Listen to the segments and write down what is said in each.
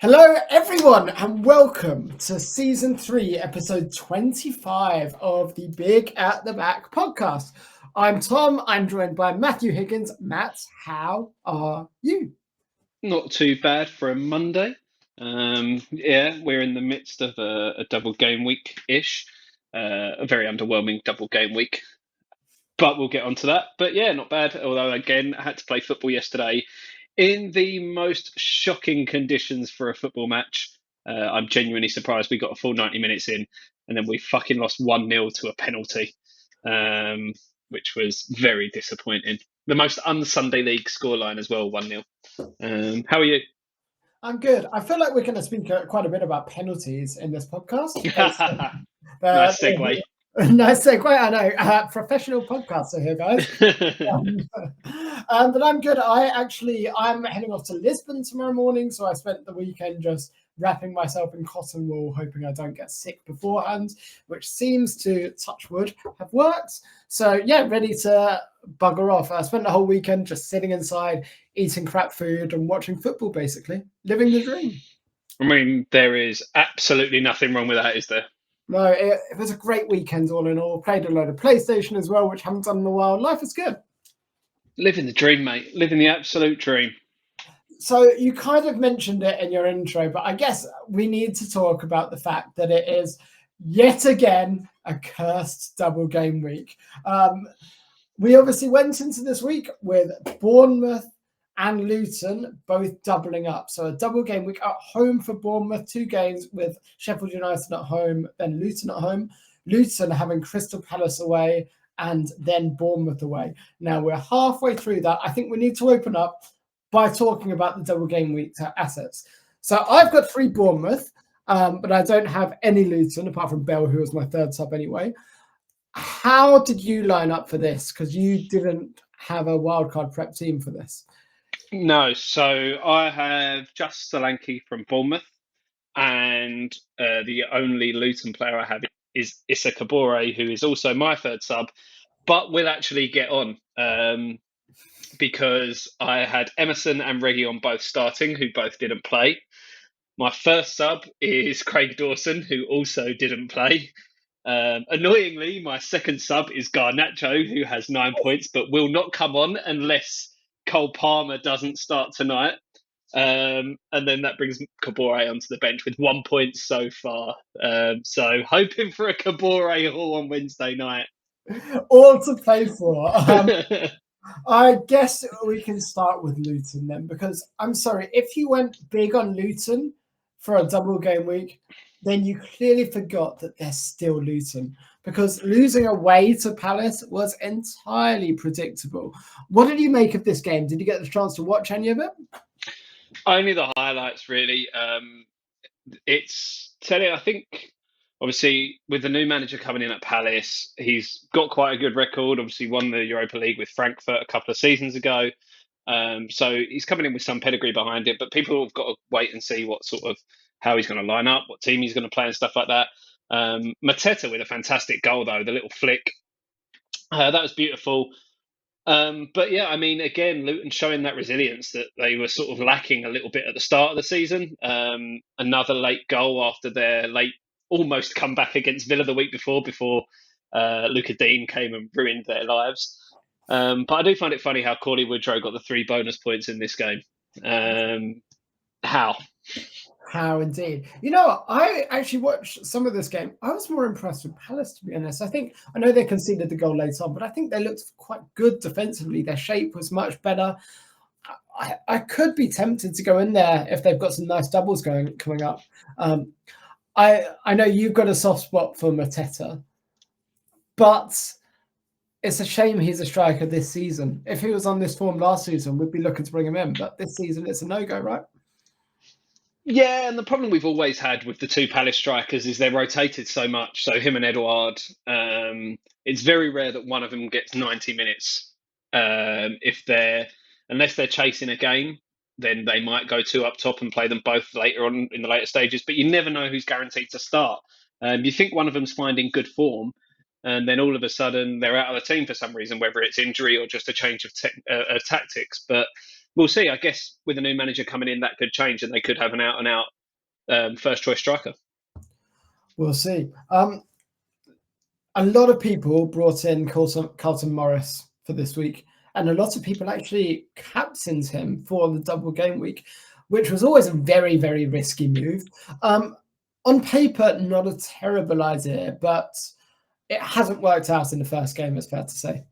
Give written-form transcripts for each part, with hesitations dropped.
Hello, everyone, and welcome to Season 3, Episode 25 of the Big at the Back podcast. I'm Tom. I'm joined by Matthew Higgins. Matt, how are you? Not too bad for a Monday. We're in the midst of a double game week-ish. A very underwhelming double game week, but we'll get onto that. But yeah, not bad. Although, again, I had to play football yesterday in the most shocking conditions for a football match. I'm genuinely surprised we got a full 90 minutes in, and then we fucking lost 1-0 to a penalty, which was very disappointing. The most un-Sunday League scoreline as well, 1-0. How are you? I'm good. I feel like we're going to speak quite a bit about penalties in this podcast. Nice segue. Nice segue, I know. Professional podcaster here, guys. But I'm good. I'm heading off to Lisbon tomorrow morning, so I spent the weekend just wrapping myself in cotton wool, hoping I don't get sick beforehand, which seems to, touch wood, have worked. So yeah, ready to bugger off. I spent the whole weekend just sitting inside, eating crap food and watching football, basically. Living the dream. I mean, there is absolutely nothing wrong with that, is there? No, it was a great weekend all in all. Played a load of PlayStation as well, which I haven't done in a while. Life is good. Living the dream, mate. Living the absolute dream. So you kind of mentioned it in your intro, but I guess we need to talk about the fact that it is yet again a cursed double game week. We obviously went into this week with Bournemouth and Luton both doubling up. So a double game week at home for Bournemouth, 2 games with Sheffield United at home, then Luton at home. Luton having Crystal Palace away and then Bournemouth away. Now we're halfway through that. I think we need to open up by talking about the double game week assets. So I've got 3 Bournemouth, but I don't have any Luton apart from Bell, who was my third sub anyway. How did you line up for this? Because you didn't have a wildcard prep team for this. No, so I have just Solanke from Bournemouth, and the only Luton player I have is Issa Kabore, who is also my third sub, but will actually get on because I had Emerson and Reguilón both starting, who both didn't play. My first sub is Craig Dawson, who also didn't play. Annoyingly, my second sub is Garnacho, who has 9 points, but will not come on unless Cole Palmer doesn't start tonight. And then that brings Kabore onto the bench with 1 point so far. So hoping for a Kabore haul on Wednesday night. All to play for. I guess we can start with Luton then, because I'm sorry, if you went big on Luton for a double game week, then you clearly forgot that they're still Luton, because losing away to Palace was entirely predictable. What did you make of this game? Did you get the chance to watch any of it? Only the highlights, really. It's telling, I think, obviously, with the new manager coming in at Palace, he's got quite a good record. Obviously, won the Europa League with Frankfurt a couple of seasons ago. So he's coming in with some pedigree behind it, but people have got to wait and see how he's going to line up, what team he's going to play and stuff like that. Mateta with a fantastic goal, though, the little flick. That was beautiful. But yeah, I mean, again, Luton showing that resilience that they were sort of lacking a little bit at the start of the season. Another late goal after their late almost comeback against Villa the week before Luca Dean came and ruined their lives. But I do find it funny how Corley Woodrow got the 3 bonus points in this game. How? How indeed. You know what? I actually watched some of this game. I was more impressed with Palace, to be honest. I know they conceded the goal late on, but I think they looked quite good defensively. Their shape was much better. I could be tempted to go in there if they've got some nice doubles coming up. I know you've got a soft spot for Mateta, but it's a shame he's a striker this season. If he was on this form last season, we'd be looking to bring him in. But this season, it's a no-go, right? Yeah, and the problem we've always had with the 2 Palace strikers is they're rotated so much. So him and Edouard, it's very rare that one of them gets 90 minutes. Unless they're chasing a game, then they might go 2 up top and play them both later on in the later stages. But you never know who's guaranteed to start. You think one of them's finding good form, and then all of a sudden they're out of the team for some reason, whether it's injury or just a change of tactics. But we'll see. I guess with a new manager coming in, that could change, and they could have an out-and-out first choice striker. We'll see. A lot of people brought in Carlton Morris for this week, and a lot of people actually captained him for the double game week, which was always a very, very risky move. On paper, not a terrible idea, but it hasn't worked out in the first game, it's fair to say.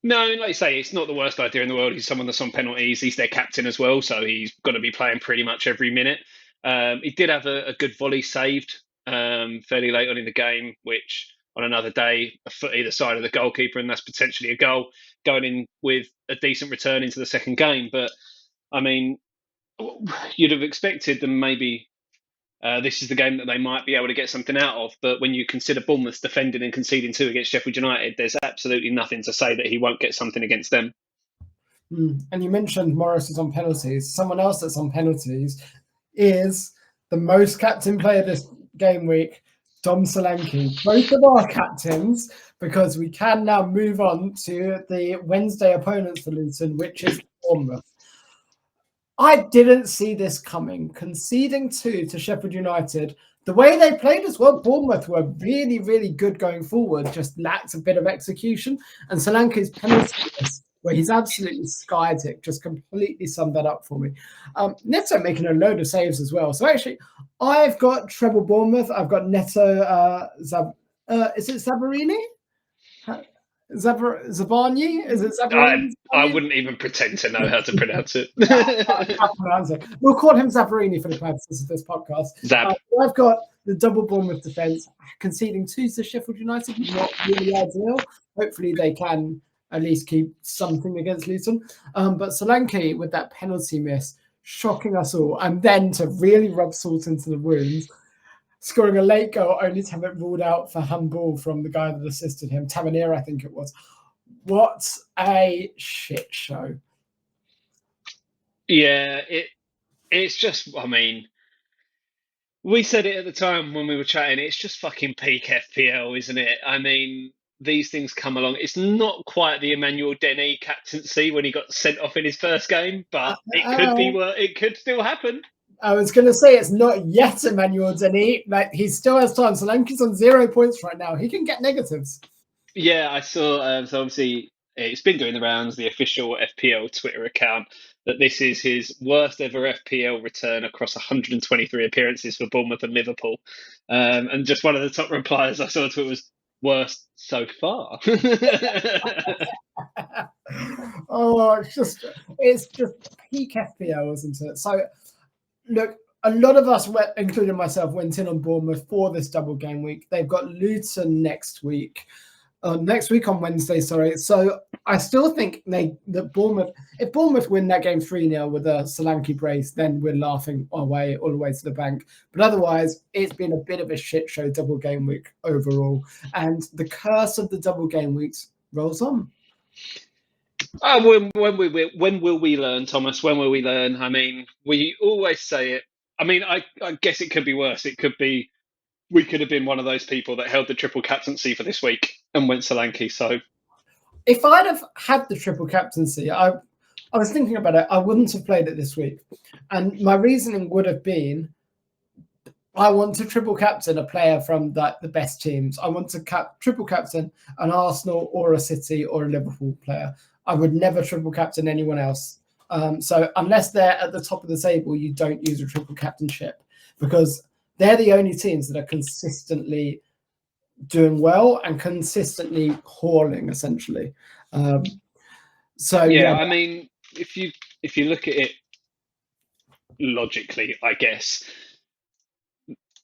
No, like you say, it's not the worst idea in the world. He's someone that's on penalties. He's their captain as well, so he's got to be playing pretty much every minute. He did have a good volley saved fairly late on in the game, which on another day, a foot either side of the goalkeeper, and that's potentially a goal, going in with a decent return into the second game. But, I mean, you'd have expected them maybe this is the game that they might be able to get something out of. But when you consider Bournemouth's defending and conceding 2 against Sheffield United, there's absolutely nothing to say that he won't get something against them. And you mentioned Morris is on penalties. Someone else that's on penalties is the most captain player this game week, Dom Solanke. Both of our captains, because we can now move on to the Wednesday opponents for Luton, which is Bournemouth. I didn't see this coming. Conceding 2 to Sheffield United, the way they played as well, Bournemouth were really, really good going forward, just lacked a bit of execution. And Solanke's penalty, where he's absolutely skied it, just completely summed that up for me. Neto making a load of saves as well. So actually, I've got treble Bournemouth. I've got Neto, is it Zabarini? Zabarni? Is it Zabarini? I wouldn't even pretend to know how to pronounce it. We'll call him Zabarini for the purposes of this podcast. I've got the double Bournemouth defence, conceding 2 to Sheffield United, not really ideal. Hopefully they can at least keep something against Luton. But Solanke with that penalty miss, shocking us all. And then to really rub salt into the wounds, scoring a late goal only to have it ruled out for handball from the guy that assisted him, Tavernier, I think it was. What a shit show. Yeah, it's just, I mean, we said it at the time when we were chatting, it's just fucking peak FPL, isn't it? I mean, these things come along. It's not quite the Emmanuel Denny captaincy when he got sent off in his first game, but it could still happen. I was going to say it's not yet Emmanuel Denny. Like, he still has time. Solanke's on 0 points right now. He can get negatives. Yeah, I saw. So obviously, it's been doing the rounds, the official FPL Twitter account, that this is his worst ever FPL return across 123 appearances for Bournemouth and Liverpool. And just one of the top replies I saw to it was, worst so far. Oh, it's just peak FPL, isn't it? So, look, a lot of us, including myself, went in on Bournemouth for this double game week. They've got Luton next week on Wednesday, sorry. So I still think that Bournemouth, if Bournemouth win that game 3-0 with a Solanke brace, then we're laughing our way all the way to the bank. But otherwise, it's been a bit of a shit show double game week overall. And the curse of the double game weeks rolls on. When will we learn, Thomas? When will we learn? I mean, we always say it. I mean, I guess it could be worse. It could be we could have been one of those people that held the triple captaincy for this week and went Solanke. So, if I'd have had the triple captaincy, I was thinking about it. I wouldn't have played it this week, and my reasoning would have been, I want to triple captain a player from the best teams. I want to triple captain an Arsenal or a City or a Liverpool player. I would never triple captain anyone else. So unless they're at the top of the table, you don't use a triple captainship, because they're the only teams that are consistently doing well and consistently hauling, essentially. Yeah, I mean, if you look at it logically, I guess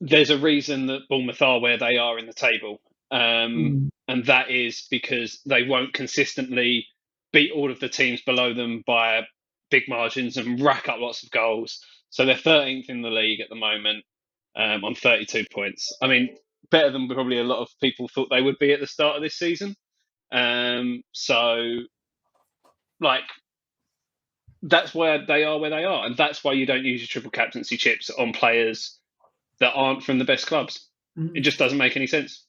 there's a reason that Bournemouth are where they are in the table, and that is because they won't consistently beat all of the teams below them by big margins and rack up lots of goals. So they're 13th in the league at the moment, on 32 points. I mean, better than probably a lot of people thought they would be at the start of this season. So, like, that's where they are, and that's why you don't use your triple captaincy chips on players that aren't from the best clubs. It just doesn't make any sense.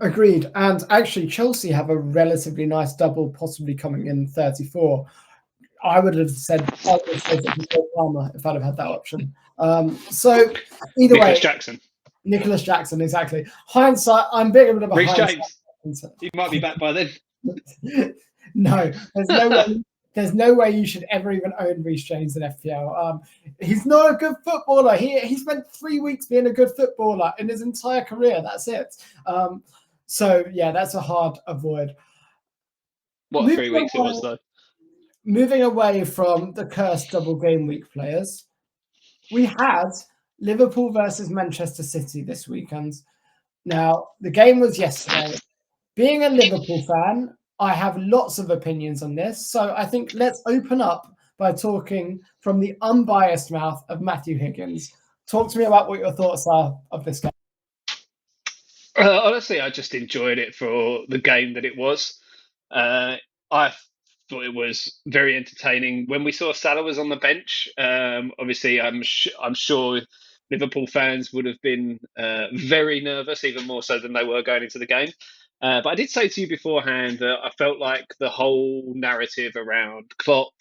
Agreed. And actually, Chelsea have a relatively nice double, possibly coming in 34. I would have said Palmer if I'd have had that option. So either way, Nicholas Jackson, exactly. Hindsight, I'm big of a Reece hindsight. James. He might be back by then. No, there's no way you should ever even own Reece James in FPL. He's not a good footballer. He spent 3 weeks being a good footballer in his entire career. That's it. So yeah, that's a hard avoid. What 3 weeks it was though. Moving away from the cursed double game week players, we had Liverpool versus Manchester City this weekend. Now, the game was yesterday. Being a Liverpool fan, I have lots of opinions on this. So I think let's open up by talking from the unbiased mouth of Matthew Higgins. Talk to me about what your thoughts are of this game. Honestly, I just enjoyed it for the game that it was. I thought it was very entertaining. When we saw Salah was on the bench, obviously I'm sure Liverpool fans would have been very nervous, even more so than they were going into the game. But I did say to you beforehand that I felt like the whole narrative around Klopp,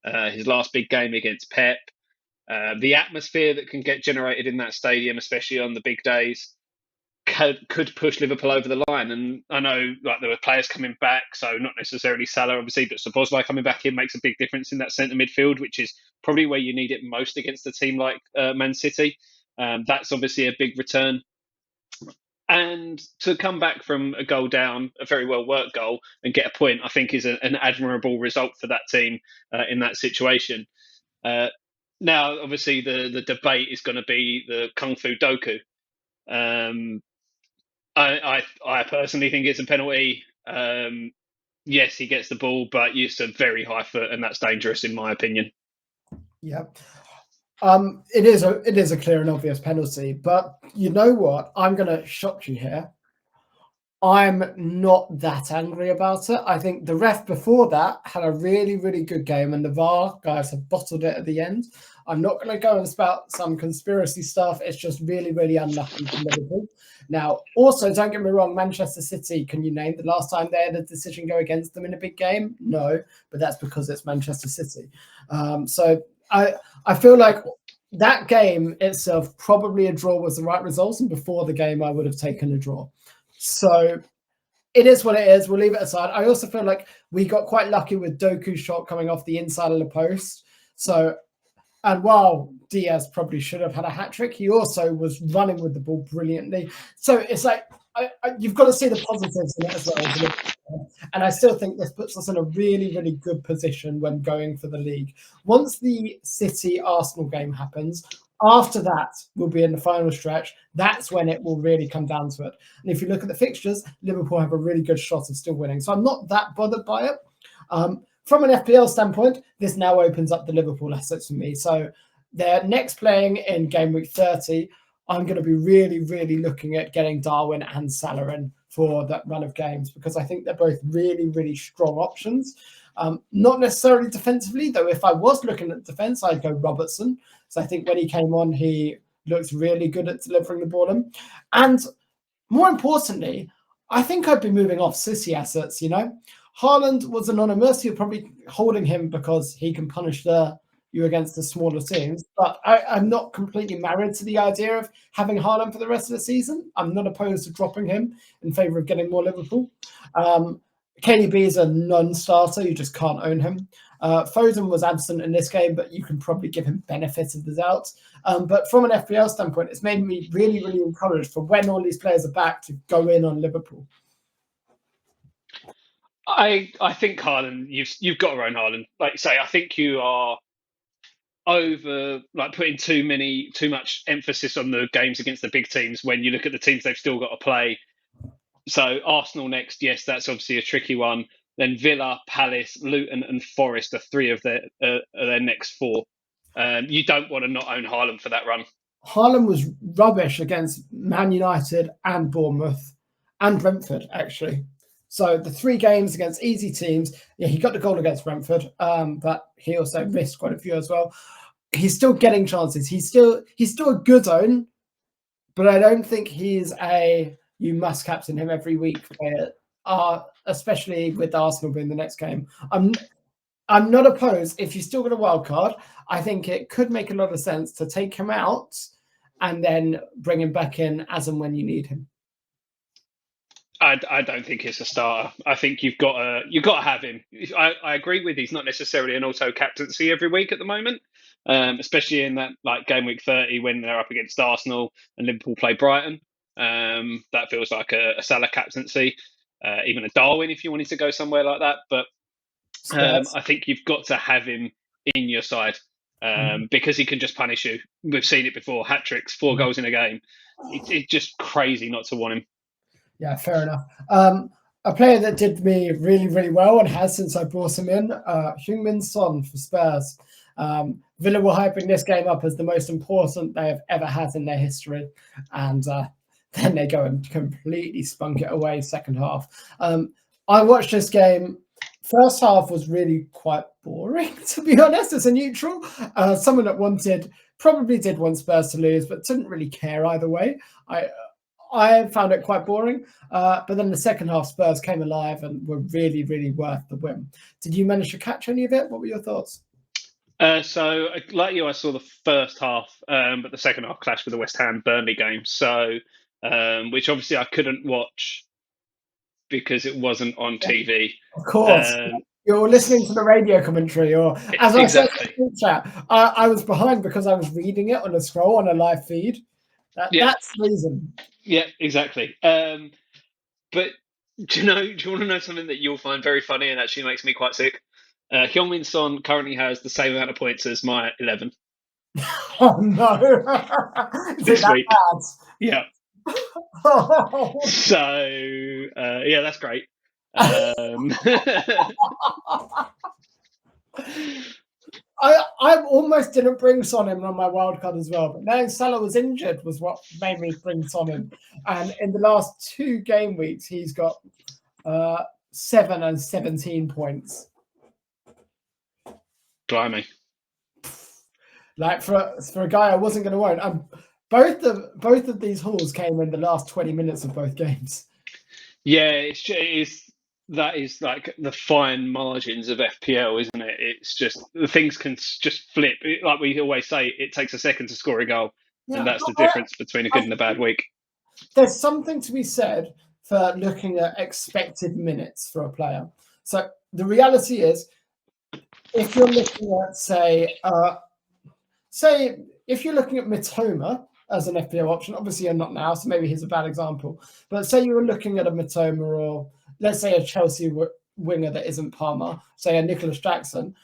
his last big game against Pep, the atmosphere that can get generated in that stadium, especially on the big days, could push Liverpool over the line. And I know like there were players coming back, so not necessarily Salah, obviously, but Szoboszlai coming back in makes a big difference in that centre midfield, which is probably where you need it most against a team like Man City. That's obviously a big return. And to come back from a goal down, a very well worked goal, and get a point, I think is an admirable result for that team in that situation. Now, obviously, the debate is going to be the Kung Fu Doku. I personally think it's a penalty. Yes, he gets the ball, but it's a very high foot, and that's dangerous in my opinion. Yeah. It is a clear and obvious penalty, but you know what? I'm going to shock you here. I'm not that angry about it. I think the ref before that had a really, really good game, and the VAR guys have bottled it at the end. I'm not going to go and spout some conspiracy stuff. It's just really, really unlucky for Liverpool. Now, also, don't get me wrong, Manchester City, can you name the last time they had a decision go against them in a big game? No, but that's because it's Manchester City. So I feel like that game itself, probably a draw was the right result, and before the game, I would have taken a draw. So it is what it is. We'll leave it aside. I also feel like we got quite lucky with Doku's shot coming off the inside of the post. So, and while Diaz probably should have had a hat-trick, he also was running with the ball brilliantly. So it's like, you've got to see the positives in it as well. And I still think this puts us in a really, really good position when going for the league. Once the City-Arsenal game happens, after that, we'll be in the final stretch. That's when it will really come down to it. And if you look at the fixtures, Liverpool have a really good shot of still winning. So I'm not that bothered by it. From an FPL standpoint, this now opens up the Liverpool assets for me. So they're next playing in game week 30. I'm going to be really, really looking at getting Darwin and Salah in for that run of games because I think they're both really, really strong options. Not necessarily defensively, though. If I was looking at defense, I'd go Robertson. So I think when he came on, he looked really good at delivering the ball in. And more importantly, I think I'd be moving off City assets, you know. Haaland was anonymous. You're probably holding him because he can punish you against the smaller teams. But I'm not completely married to the idea of having Haaland for the rest of the season. I'm not opposed to dropping him in favour of getting more Liverpool. KDB is a non-starter. You just can't own him. Foden was absent in this game, but you can probably give him benefit of the doubt. But from an FPL standpoint, it's made me really, really encouraged for when all these players are back to go in on Liverpool. I think Haaland, you've got to own Haaland. Like you say, I think you are over putting too much emphasis on the games against the big teams when you look at the teams they've still got to play. So Arsenal next, yes, that's obviously a tricky one. Then Villa, Palace, Luton, and Forest are three of their next four. You don't want to not own Haaland for that run. Haaland was rubbish against Man United and Bournemouth and Brentford, actually. So the 3 games against easy teams, yeah, he got the goal against Brentford, but he also missed quite a few as well. He's still getting chances. He's still a good own, but I don't think he's you must captain him every week, especially with Arsenal being the next game. I'm not opposed. If you still got a wild card, I think it could make a lot of sense to take him out and then bring him back in as and when you need him. I don't think it's a starter. I think you've got to have him. I agree with he's not necessarily an auto captaincy every week at the moment, especially in that like game week 30 when they're up against Arsenal and Liverpool play Brighton. That feels like a Salah captaincy, even a Darwin if you wanted to go somewhere like that. But I think you've got to have him in your side because he can just punish you. We've seen it before: hat tricks, 4 goals in a game. It's just crazy not to want him. Yeah, fair enough. A player that did me really, really well and has since I brought him in, Heung-min Son for Spurs. Villa were hyping this game up as the most important they have ever had in their history. And then they go and completely spunk it away second half. I watched this game. First half was really quite boring, to be honest, as a neutral. Someone that probably did want Spurs to lose, but didn't really care either way. I found it quite boring, but then the second half, Spurs came alive and were really, really worth the win. Did you manage to catch any of it? What were your thoughts? So, like you, I saw the first half, but the second half clashed with the West Ham Burnley game. So, which obviously I couldn't watch because it wasn't on TV. Of course. You're listening to the radio commentary, or as I said in the chat, I was behind because I was reading it on a scroll on a live feed. That's the reason. Yeah, exactly. But do you want to know something that you'll find very funny and actually makes me quite sick? Heung-min Son currently has the same amount of points as my 11. Oh no! This week. Bad? Yeah. So yeah, that's great. I almost didn't bring Son in on my wildcard as well, but knowing Salah was injured was what made me bring Son in. And in the last 2 game weeks, he's got 7 and 17 points. Blimey! Like for a guy I wasn't going to own. Both of these hauls came in the last 20 minutes of both games. Yeah, that is like the fine margins of FPL, isn't it? It's just the things can just flip. Like we always say, it takes a second to score a goal, and that's the difference between a good and a bad week. There's something to be said for looking at expected minutes for a player. So the reality is, if you're looking at say if you're looking at Mitoma as an FPL option, obviously you're not now, so maybe he's a bad example. But say you were looking at a Mitoma, or let's say a Chelsea winger that isn't Palmer, say a Nicholas Jackson.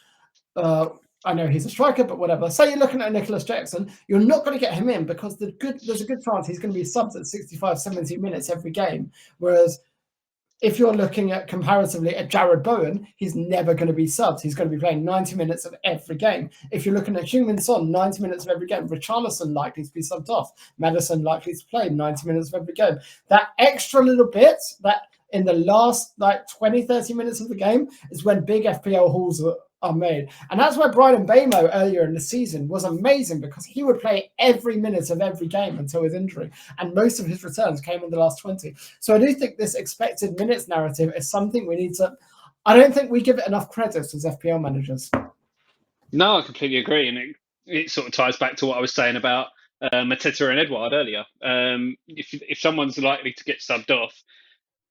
I know he's a striker, but whatever. Say you're looking at Nicholas Jackson, you're not going to get him in because there's a good chance he's going to be subbed at 65, 70 minutes every game. Whereas if you're looking at comparatively at Jared Bowen, he's never going to be subbed. He's going to be playing 90 minutes of every game. If you're looking at Heung-min Son, 90 minutes of every game. Richarlison likely to be subbed off. Madison likely to play 90 minutes of every game. That extra little bit, that in the last 20, 30 minutes of the game is when big FPL hauls are made. And that's why Brian Mbeumo earlier in the season was amazing, because he would play every minute of every game until his injury. And most of his returns came in the last 20. So I do think this expected minutes narrative is something we need to... I don't think we give it enough credit as FPL managers. No, I completely agree. And it sort of ties back to what I was saying about Mateta and Edouard earlier. If someone's likely to get subbed off,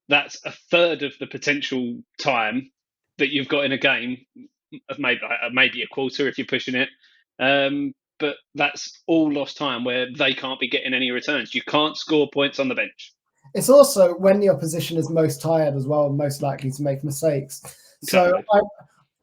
that's a third of the potential time that you've got in a game, maybe a quarter if you're pushing it. But that's all lost time where they can't be getting any returns. You can't score points on the bench. It's also when the opposition is most tired as well, most likely to make mistakes. So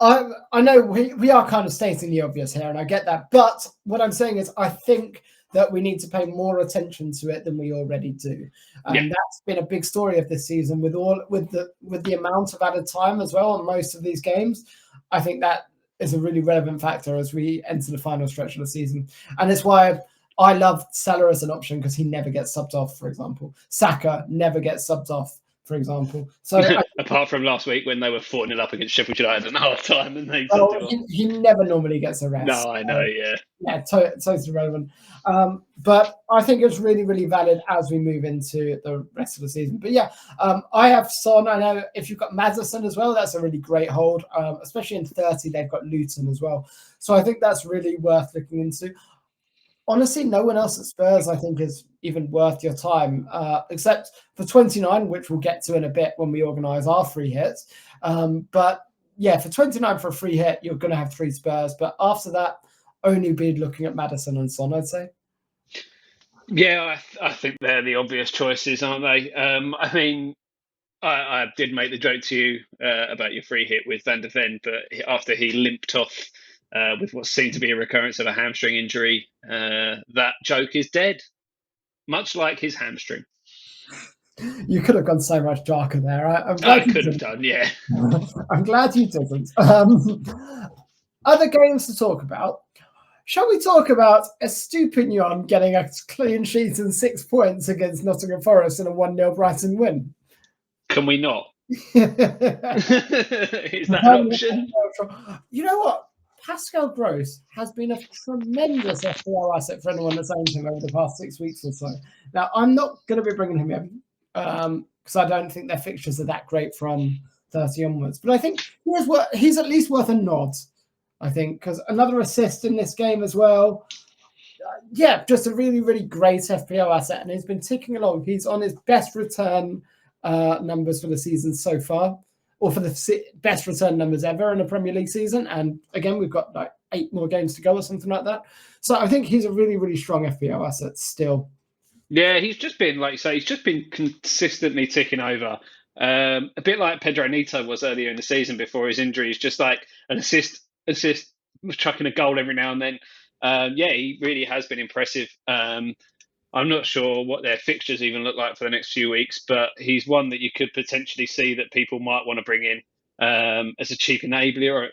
I know we are kind of stating the obvious here, and I get that. But what I'm saying is I think that we need to pay more attention to it than we already do. And that's been a big story of this season with the amount of added time as well on most of these games. I think that is a really relevant factor as we enter the final stretch of the season. And it's why I love Salah as an option, because he never gets subbed off, for example. Saka never gets subbed off for example. So apart from last week when they were 4-0 up against Sheffield United at half time and they well, took it off. he never normally gets a rest. No, I know, yeah. Yeah, totally relevant. But I think it's really, really valid as we move into the rest of the season. But yeah, I have Son. I know if you've got Maddison as well, that's a really great hold, especially in 30, they've got Luton as well. So I think that's really worth looking into. Honestly, no one else at Spurs, I think, is even worth your time, except for 29, which we'll get to in a bit when we organise our free hits. But yeah, for 29 for a free hit, you're going to have 3 Spurs. But after that, only be looking at Maddison and Son, I'd say. Yeah, I think they're the obvious choices, aren't they? I mean, I did make the joke to you about your free hit with Van de Ven, but after he limped off with what seemed to be a recurrence of a hamstring injury, that joke is dead, much like his hamstring. You could have gone so much darker there. I could have done, yeah. I'm glad you didn't. Other games to talk about. Shall we talk about Estupinian getting a clean sheet and 6 points against Nottingham Forest in a 1-0 Brighton win? Can we not? Is that an option? You know what? Pascal Gross has been a tremendous FPL asset for anyone that's owned him over the past 6 weeks or so. Now, I'm not going to be bringing him in because I don't think their fixtures are that great from 30 onwards. But I think he's at least worth a nod, I think, because another assist in this game as well. Yeah, just a really, really great FPL asset. And he's been ticking along. He's on his best return numbers for the season so far, or for the best return numbers ever in a Premier League season. And again, we've got like 8 more games to go or something like that. So I think he's a really, really strong FPL asset still. Yeah, he's just been, like you say, he's just been consistently ticking over. A bit like Pedro Neto was earlier in the season before his injury. He's just like an assist, chucking a goal every now and then. Yeah, he really has been impressive. I'm not sure what their fixtures even look like for the next few weeks, but he's one that you could potentially see that people might want to bring in as a cheap enabler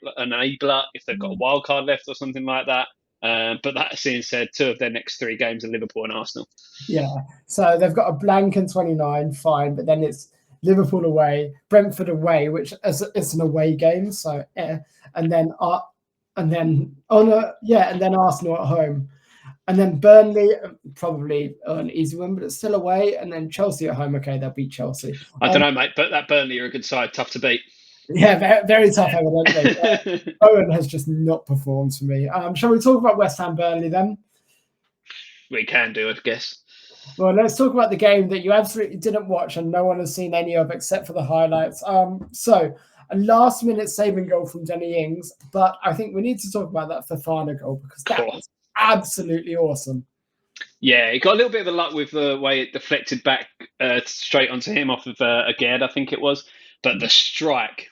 if they've got a wild card left or something like that. But that being said, 2 of their next 3 games are Liverpool and Arsenal. Yeah, so they've got a blank in 29, fine, but then it's Liverpool away, Brentford away, which is an away game. So and then Arsenal at home. And then Burnley, probably an easy one, but it's still away. And then Chelsea at home. Okay, they'll beat Chelsea. I don't know, mate, but that Burnley are a good side, tough to beat. Yeah, very, very tough, evidently. Owen has just not performed for me. Shall we talk about West Ham Burnley then? We can do, I guess. Well, let's talk about the game that you absolutely didn't watch and no one has seen any of except for the highlights. So a last-minute saving goal from Danny Ings, but I think we need to talk about that Fofana goal because that was absolutely awesome. Yeah, he got a little bit of a luck with the way it deflected back straight onto him off of Agard, I think it was. But the strike,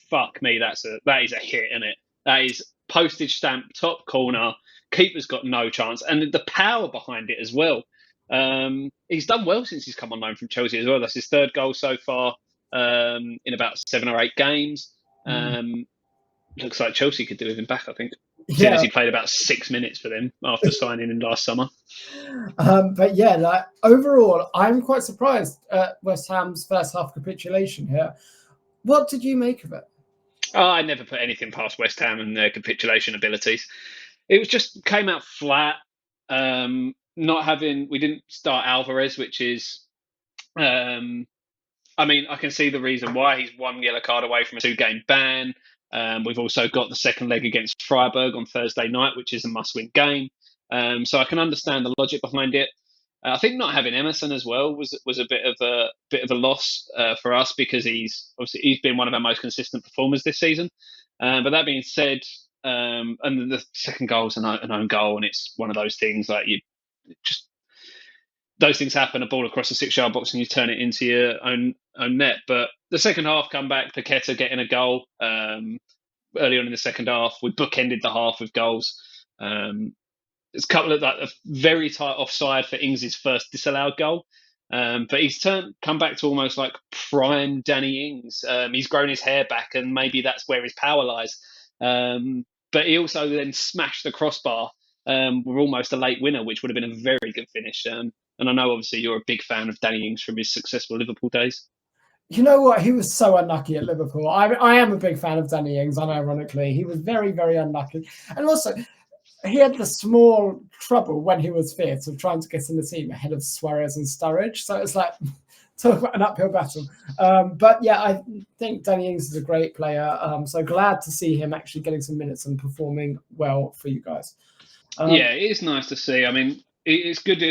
fuck me, that is a hit, isn't it? That is postage stamp, top corner. Keeper's got no chance. And the power behind it as well. He's done well since he's come on loan from Chelsea as well. That's his 3rd goal so far in about 7 or 8 games. Looks like Chelsea could do with him back, I think. Seeing as he played about 6 minutes for them after signing in last summer. But yeah, like overall, I'm quite surprised at West Ham's first half capitulation here. What did you make of it? Oh, I never put anything past West Ham and their capitulation abilities. It was just came out flat. We didn't start Alvarez, which is, I mean, I can see the reason why. He's 1 yellow card away from a 2-game ban. We've also got the second leg against Freiburg on Thursday night, which is a must-win game. So I can understand the logic behind it. I think not having Emerson as well was a bit of a loss for us because he's been one of our most consistent performers this season. But that being said, and the second goal is an own goal, and it's one of those things like those things happen. A ball across the 6-yard box and you turn it into your own net. But the second half comeback, Paqueta getting a goal early on in the second half. We bookended the half with goals. There's a couple of a very tight offside for Ings' first disallowed goal. But he's come back to almost like prime Danny Ings. He's grown his hair back and maybe that's where his power lies. But he also then smashed the crossbar with almost a late winner, which would have been a very good finish. And I know, obviously, you're a big fan of Danny Ings from his successful Liverpool days. You know what? He was so unlucky at Liverpool. I am a big fan of Danny Ings, unironically. He was very, very unlucky. And also, he had the small trouble when he was fit of trying to get in the team ahead of Suarez and Sturridge. So it's like, talk about an uphill battle. But yeah, I think Danny Ings is a great player. So glad to see him actually getting some minutes and performing well for you guys. Yeah, it is nice to see. I mean, it's good.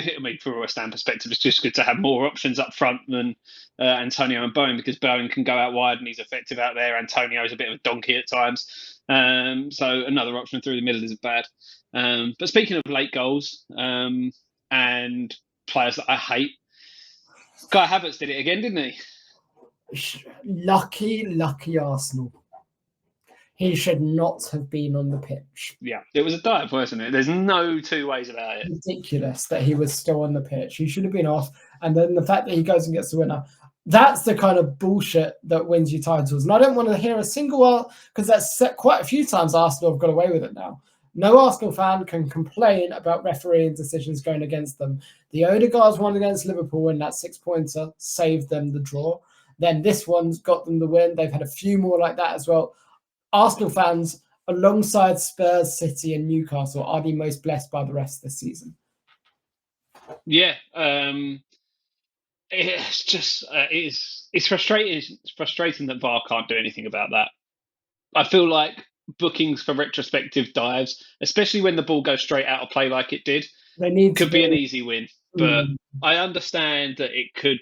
From a West Ham perspective, it's just good to have more options up front than Antonio and Bowen, because Bowen can go out wide and he's effective out there. Antonio's a bit of a donkey at times. So another option through the middle isn't bad. But speaking of late goals and players that I hate, Kai Havertz did it again, didn't he? Lucky Arsenal. He should not have been on the pitch. Yeah, it was a dive, wasn't it? There's no two ways about it. Ridiculous that he was still on the pitch. He should have been off. And then the fact that he goes and gets the winner, that's the kind of bullshit that wins you titles. And I don't want to hear a single, because that's quite a few times Arsenal have got away with it now. No Arsenal fan can complain about refereeing decisions going against them. The Odegaard's one against Liverpool in that 6-pointer saved them the draw. Then this one's got them the win. They've had a few more like that as well. Arsenal fans, alongside Spurs, City and Newcastle, are the most blessed by the rest this season. Yeah. It's just, it's frustrating. It's frustrating that VAR can't do anything about that. I feel like bookings for retrospective dives, especially when the ball goes straight out of play like it did, could be an easy win. But I understand that it could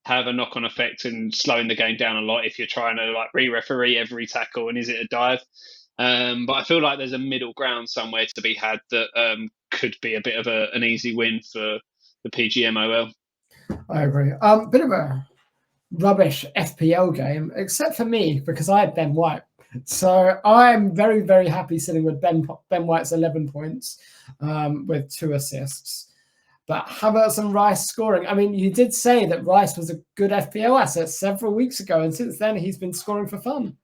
have a knock-on effect and slowing the game down a lot if you're trying to like re-referee every tackle and is it a dive. But I feel like there's a middle ground somewhere to be had that could be a bit of an easy win for the PGMOL. I agree. Bit of a rubbish FPL game, except for me, because I had Ben White. So I'm very, very happy sitting with Ben White's 11 points with 2 assists. But Havertz and Rice scoring. I mean, you did say that Rice was a good FPL asset several weeks ago, and since then he's been scoring for fun.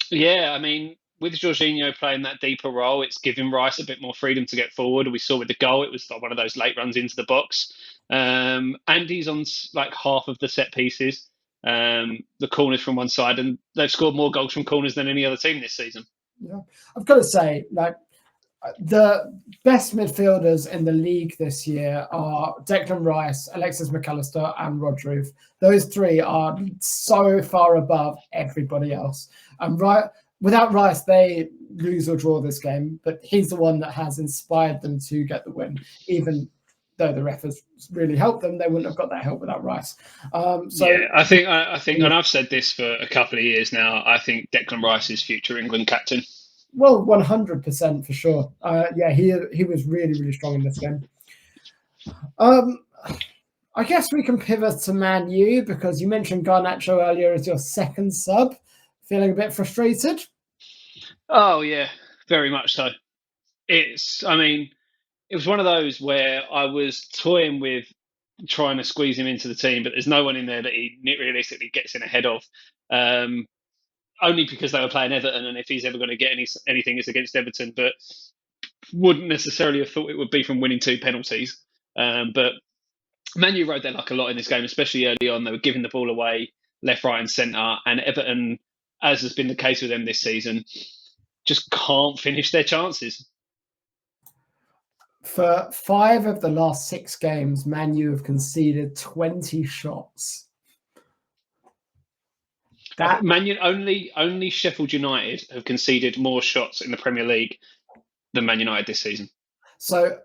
Yeah, I mean, with Jorginho playing that deeper role, it's giving Rice a bit more freedom to get forward. We saw with the goal, it was one of those late runs into the box. And he's on like half of the set pieces, the corners from one side, and they've scored more goals from corners than any other team this season. Yeah, I've got to say, like, the best midfielders in the league this year are Declan Rice, Alexis McAllister, and Rodri. Those 3 are so far above everybody else. And without Rice, they lose or draw this game, but he's the one that has inspired them to get the win. Even though the ref has really helped them, they wouldn't have got that help without Rice. Yeah, I think, and I've said this for a couple of years now, I think Declan Rice is future England captain. Well, 100% for sure. Yeah, he was really, really strong in this game. I guess we can pivot to Man U, because you mentioned Garnacho earlier as your second sub. Feeling a bit frustrated? Oh, yeah, very much so. It was one of those where I was toying with trying to squeeze him into the team, but there's no one in there that he realistically gets in ahead of. Only because they were playing Everton, and if he's ever going to get anything, it's against Everton. But wouldn't necessarily have thought it would be from winning 2 penalties. But Man U rode their luck a lot in this game, especially early on. They were giving the ball away left, right, and centre. And Everton, as has been the case with them this season, just can't finish their chances. For 5 of the last 6 games, Man U have conceded 20 shots. Man U, only Sheffield United have conceded more shots in the Premier League than Man United this season. So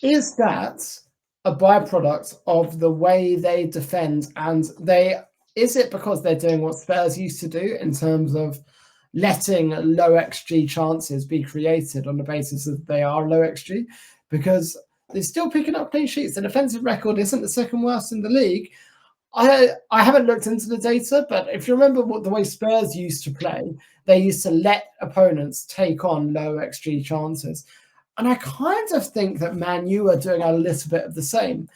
is that a byproduct of the way they defend? And is it because they're doing what Spurs used to do in terms of letting low XG chances be created on the basis that they are low XG? Because they're still picking up clean sheets. The defensive record isn't the second worst in the league. I haven't looked into the data, but if you remember the way Spurs used to play, they used to let opponents take on low XG chances. And I kind of think that Man U are doing a little bit of the same,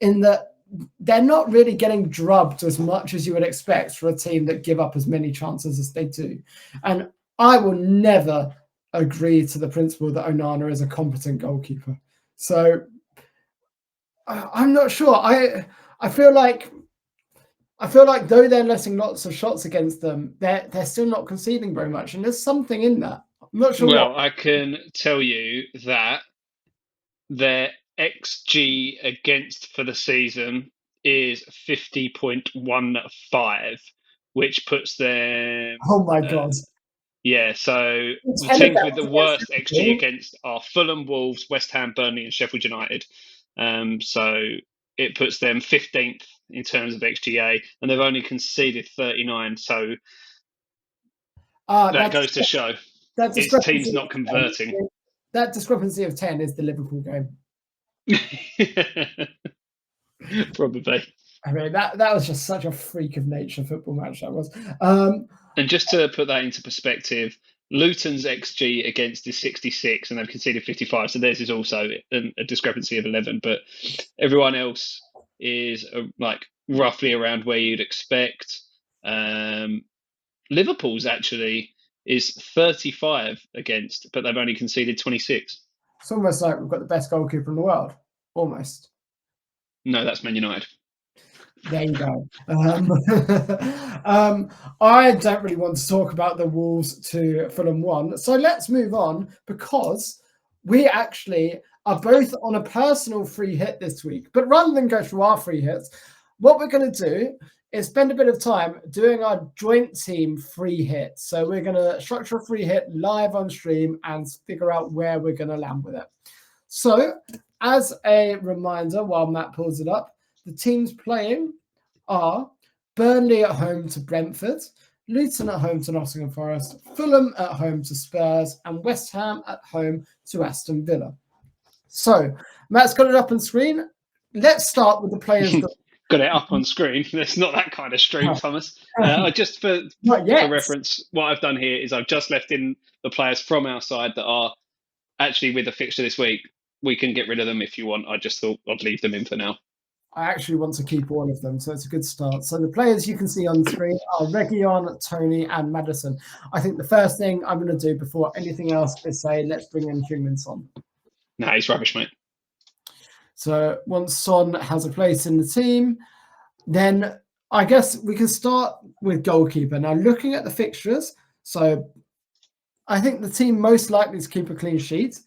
in that they're not really getting drubbed as much as you would expect for a team that give up as many chances as they do. And I will never agree to the principle that Onana is a competent goalkeeper. So I'm not sure. I feel like I feel like though they're letting lots of shots against them, they're still not conceding very much, and there's something in that. I'm not sure what. Well, I can tell you that their XG against for the season is 50.15, which puts them. Oh my god! Yeah, so the 10 teams against with the worst XG Liverpool. against are Fulham, Wolves, West Ham, Burnley, and Sheffield United. So it puts them 15th in terms of XGA, and they've only conceded 39. So that goes to show that it's discrepancy teams not converting. That discrepancy of 10 is the Liverpool game. Probably. I mean, that was just such a freak of nature football match that was. And just to put that into perspective, Luton's XG against is 66 and they've conceded 55. So theirs is also a discrepancy of 11. But everyone else is like roughly around where you'd expect. Liverpool's actually is 35 against, but they've only conceded 26. It's almost like we've got the best goalkeeper in the world. Almost. No, that's Man United. There you go. I don't really want to talk about the Wolves to Fulham 1. So let's move on because we actually are both on a personal free hit this week. But rather than go through our free hits, what we're going to do is spend a bit of time doing our joint team free hit. So we're going to structure a free hit live on stream and figure out where we're going to land with it. So as a reminder, while Matt pulls it up, the teams playing are Burnley at home to Brentford, Luton at home to Nottingham Forest, Fulham at home to Spurs, and West Ham at home to Aston Villa. So Matt's got it up on screen. Let's start with the players that got it up on screen. It's not that kind of stream, Thomas. Just for reference, what I've done here is I've just left in the players from our side that are actually with the fixture this week. We can get rid of them if you want. I just thought I'd leave them in for now. I actually want to keep all of them, so it's a good start. So the players you can see on the screen are Reguilon, Toney, and Maddison. I think the first thing I'm going to do before anything else is say, let's bring in Heung-min Son. Nah, he's rubbish, mate. So once Son has a place in the team, then I guess we can start with goalkeeper. Now, looking at the fixtures, so I think the team most likely to keep a clean sheet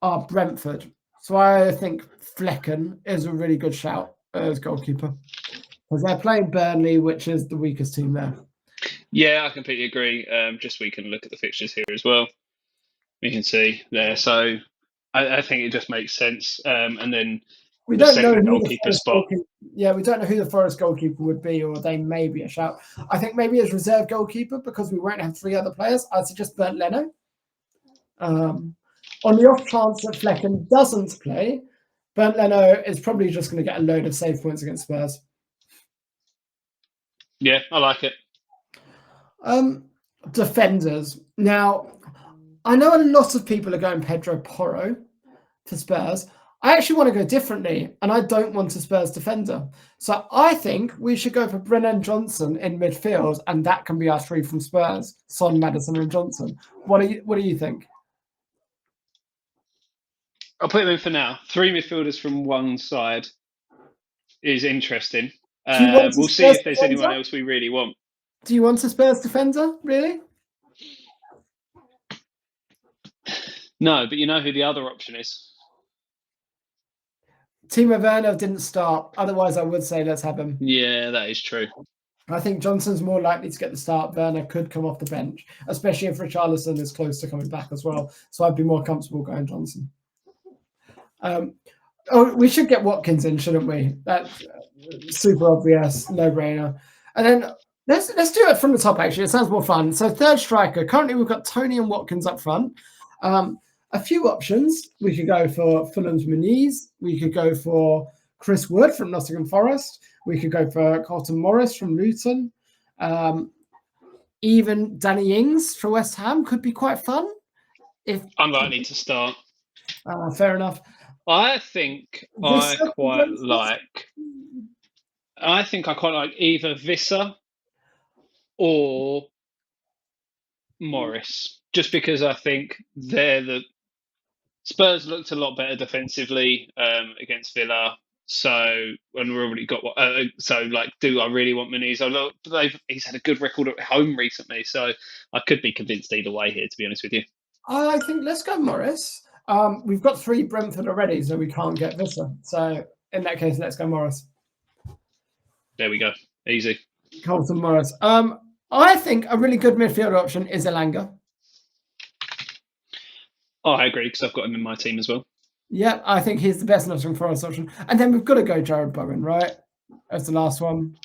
are Brentford. So I think Flecken is a really good shout as goalkeeper because they're playing Burnley, which is the weakest team there. Yeah, I completely agree. Just we can look at the fixtures here as well. We can see there. So I think it just makes sense. And then we don't know who goalkeeper spot. Yeah, we don't know who the Forest goalkeeper would be, or they may be a shout. I think maybe as reserve goalkeeper because we won't have three other players. I'd suggest Bernd Leno. On the off chance that Flecken doesn't play, Bernd Leno is probably just going to get a load of save points against Spurs. Yeah, I like it. Defenders. Now, I know a lot of people are going Pedro Porro for Spurs. I actually want to go differently, and I don't want a Spurs defender. So I think we should go for Brennan Johnson in midfield, and that can be our three from Spurs: Son, Maddison, and Johnson. What do you think? I'll put him in for now. Three midfielders from one side is interesting. We'll see if there's anyone else we really want. Do you want a Spurs defender, really? No, but you know who the other option is? Timo Werner didn't start. Otherwise, I would say let's have him. Yeah, that is true. I think Johnson's more likely to get the start. Werner could come off the bench, especially if Richarlison is close to coming back as well. So I'd be more comfortable going Johnson. We should get Watkins in, shouldn't we? That's super obvious, no-brainer. And then let's do it from the top, actually. It sounds more fun. So third striker. Currently, we've got Toney and Watkins up front. A few options. We could go for Fulham's Muniz. We could go for Chris Wood from Nottingham Forest. We could go for Carlton Morris from Luton. Even Danny Ings for West Ham could be quite fun. Unlikely to start. Fair enough. I think I quite like either Visser or Morris, just because I think they're the Spurs looked a lot better defensively against Villa. So, and we've already got so like, do I really want Muniz? He's had a good record at home recently, so I could be convinced either way here, to be honest with you. I think let's go Morris. We've got 3 Brentford already, so we can't get Visser. So in that case, let's go Morris. There we go. Easy. Colton Morris. I think a really good midfield option is Elanga. Oh, I agree, because I've got him in my team as well. Yeah, I think he's the best Nottingham Forest option. And then we've got to go Jared Bowen, right? As the last one.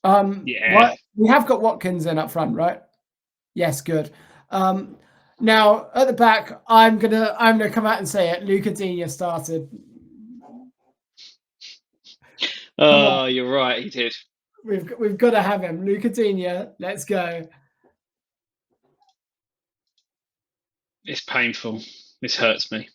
Yeah. We have got Watkins in up front, right? Yes, good. Now at the back, I'm gonna come out and say it. Luca Digne started. Oh, you're right. He did. We've got to have him. Luca Digne, let's go. It's painful. This hurts me.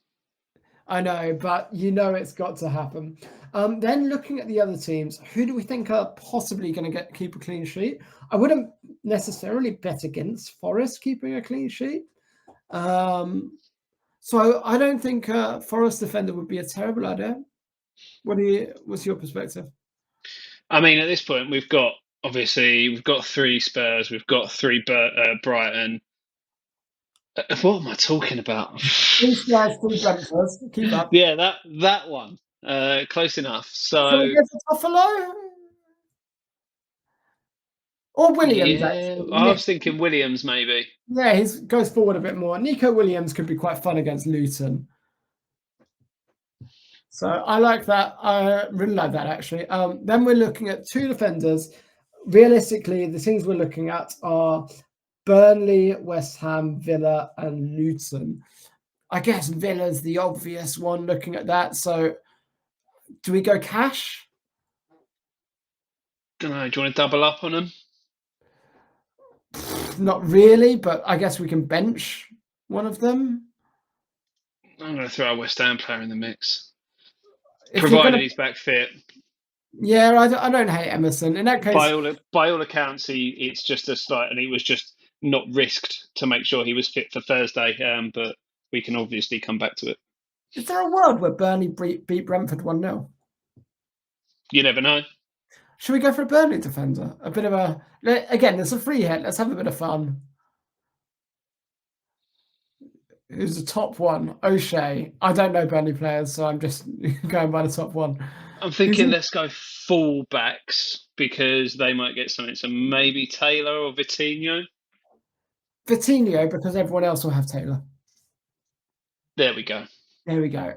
I know, but it's got to happen. Then looking at the other teams, who do we think are possibly going to keep a clean sheet? I wouldn't necessarily bet against Forest keeping a clean sheet. So I don't think Forest defender would be a terrible idea. What's your perspective? I mean, at this point, we've got 3 Spurs, we've got 3 Brighton. What am I talking about? 3 Spurs, 3 Brentford. Keep up. Yeah, that one. Close enough. So shall we go for Buffalo? Or Williams, yeah, actually. I was thinking Williams maybe. Yeah, he goes forward a bit more. Nico Williams could be quite fun against Luton. So I like that. I really like that, actually. Then we're looking at 2 defenders. Realistically, the teams we're looking at are Burnley, West Ham, Villa, and Luton. I guess Villa's the obvious one looking at that. So do we go cash? Don't know. Do you want to double up on them? Not really, but I guess we can bench one of them. I'm going to throw a West Ham player in the mix, provided he's back fit. Yeah, I don't hate Emerson. In that case, by all accounts, it's just a slight, and he was just not risked to make sure he was fit for Thursday. But we can obviously come back to it. Is there a world where Burnley beat Brentford 1-0? You never know. Should we go for a Burnley defender? A bit of again, it's a free hit. Let's have a bit of fun. Who's the top one? O'Shea. I don't know Burnley players, so I'm just going by the top one. I'm thinking let's go full backs because they might get something. So maybe Taylor or Vitinho. Vitinho, because everyone else will have Taylor. There we go. There we go.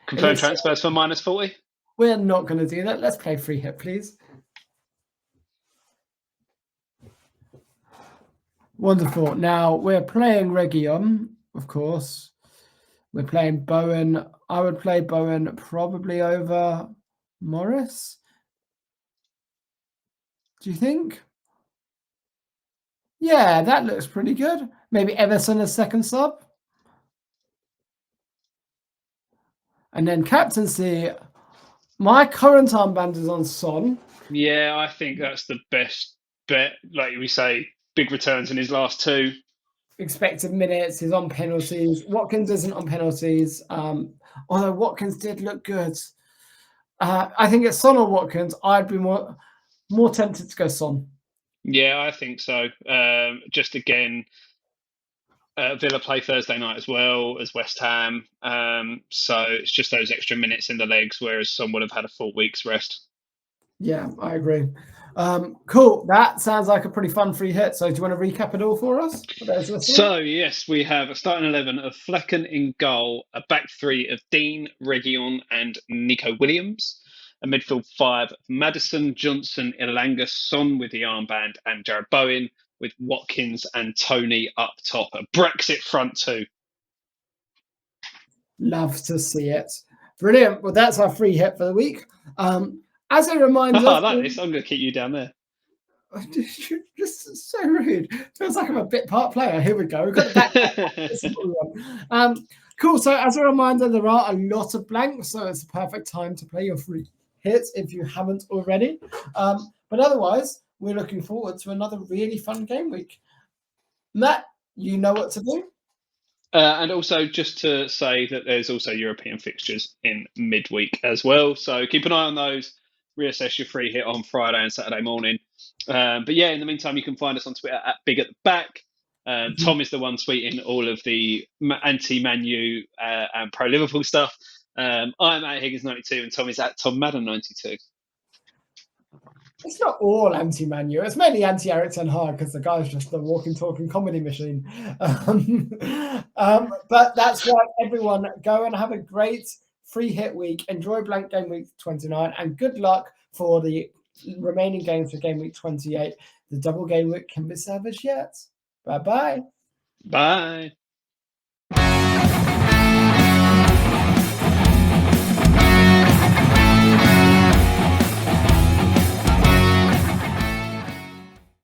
Confirm transfers for -40? We're not going to do that. Let's play free hit, please. Wonderful. Now, we're playing Region, of course. We're playing Bowen. I would play Bowen probably over Morris. Do you think? Yeah, that looks pretty good. Maybe Everson as second sub. And then captaincy. My current armband is on Son. Yeah, I think that's the best bet. Like we say, big returns in his last 2. Expected minutes, he's on penalties. Watkins isn't on penalties. Although Watkins did look good. I think it's Son or Watkins. I'd be more tempted to go Son. Yeah, I think so. Just again, Villa play Thursday night as well as West Ham. So it's just those extra minutes in the legs, whereas Son would have had a full week's rest. Yeah, I agree. Cool. That sounds like a pretty fun free hit. So do you want to recap it all for us? So, yes, we have a starting 11 of Flecken in goal, a back 3 of Dean, Region, and Nico Williams, a midfield 5 of Maddison, Johnson, Elanga, Son with the armband, and Jared Bowen, with Watkins and Tony up top. A Brexit front 2. Love to see it. Brilliant. Well, that's our free hit for the week. As a reminder... I like this. I'm going to keep you down there. Just so rude. Feels like I'm a bit part player. Here we go. We've got the back. Cool. So as a reminder, there are a lot of blanks, so it's the perfect time to play your free hits if you haven't already. But otherwise, we're looking forward to another really fun game week. Matt, you know what to do? And also just to say that there's also European fixtures in midweek as well. So keep an eye on those. Reassess your free hit on Friday and Saturday morning. But yeah, in the meantime, you can find us on Twitter at Big at the Back. Tom is the one tweeting all of the anti-Man U and pro-Liverpool stuff. I'm at Higgins92 and Tom is at Tom Madden92. It's not all anti-Man U. It's mainly anti-Eric Ten Hag because the guy's just a walking, talking comedy machine. But that's why everyone go and have a great free hit week. Enjoy blank game week 29 and good luck for the remaining games for game week 28. The double game week can be savaged yet. Bye-bye. Bye.